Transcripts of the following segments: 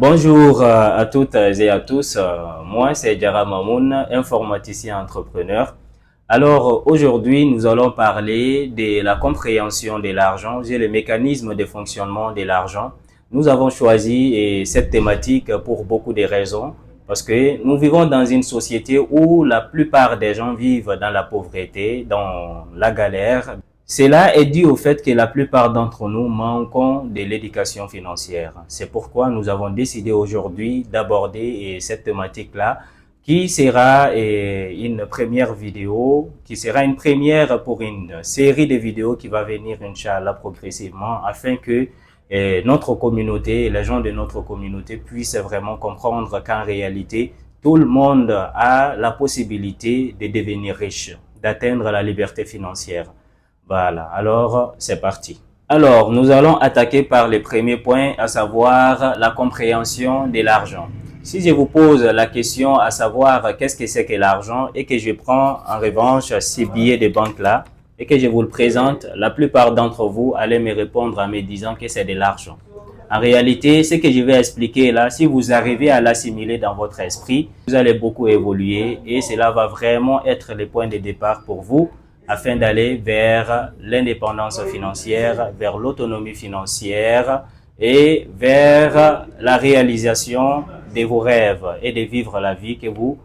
Bonjour à toutes et à tous. Moi, c'est Diarra Mamoun, informaticien entrepreneur. Alors, aujourd'hui, nous allons parler de la compréhension de l'argent et le mécanisme de fonctionnement de l'argent. Nous avons choisi cette thématique pour beaucoup de raisons parce que nous vivons dans une société où la plupart des gens vivent dans la pauvreté, dans la galère. Cela est dû au fait que la plupart d'entre nous manquons de l'éducation financière. C'est pourquoi nous avons décidé aujourd'hui d'aborder cette thématique-là, qui sera une première vidéo, qui sera une première pour une série de vidéos qui va venir, Inch'Allah, progressivement, afin que notre communauté, les gens de notre communauté puissent vraiment comprendre qu'en réalité, tout le monde a la possibilité de devenir riche, d'atteindre la liberté financière. Voilà, alors c'est parti. Alors, nous allons attaquer par le premier point, à savoir la compréhension de l'argent. Si je vous pose la question à savoir qu'est-ce que c'est que l'argent et que je prends en revanche ces billets de banque-là et que je vous le présente, la plupart d'entre vous allez me répondre en me disant que c'est de l'argent. En réalité, ce que je vais expliquer là, si vous arrivez à l'assimiler dans votre esprit, vous allez beaucoup évoluer et cela va vraiment être le point de départ pour vous afin d'aller vers l'indépendance financière, vers l'autonomie financière et vers la réalisation de vos rêves et de vivre la vie que vous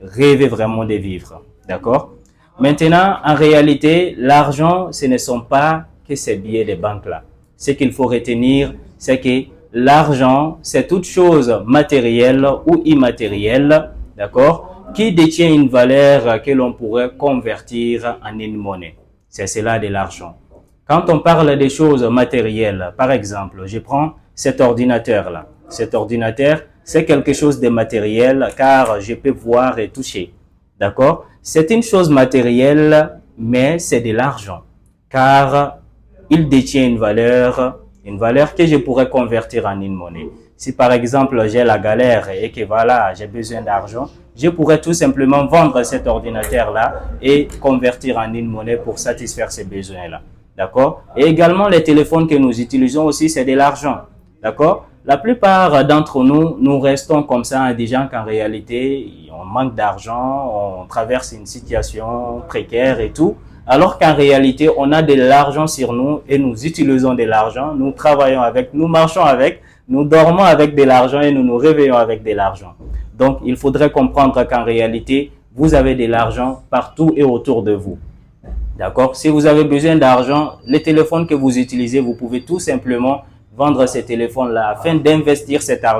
rêvez vraiment de vivre. D'accord? Maintenant, en réalité, l'argent, ce ne sont pas que ces billets de banque-là. Ce qu'il faut retenir, c'est que l'argent, c'est toute chose matérielle ou immatérielle, d'accord, qui détient une valeur que l'on pourrait convertir en une monnaie. C'est cela de l'argent. Quand on parle des choses matérielles, par exemple, je prends cet ordinateur-là. Cet ordinateur, c'est quelque chose de matériel car je peux voir et toucher. D'accord? C'est une chose matérielle, mais c'est de l'argent car il détient une valeur que je pourrais convertir en une monnaie. Si par exemple j'ai la galère et que voilà, j'ai besoin d'argent, je pourrais tout simplement vendre cet ordinateur-là et convertir en une monnaie pour satisfaire ces besoins-là. D'accord? Et également les téléphones que nous utilisons aussi, c'est de l'argent. D'accord? La plupart d'entre nous, nous restons comme ça en disant qu'en réalité, on manque d'argent, on traverse une situation précaire et tout. Alors qu'en réalité, on a de l'argent sur nous et nous utilisons de l'argent, nous travaillons avec, nous marchons avec, nous dormons avec de l'argent et nous nous réveillons avec de l'argent. Donc, il faudrait comprendre qu'en réalité, vous avez de l'argent partout et autour de vous. D'accord? Si vous avez besoin d'argent, les téléphones que vous utilisez, vous pouvez tout simplement vendre ces téléphones-là afin d'investir cet argent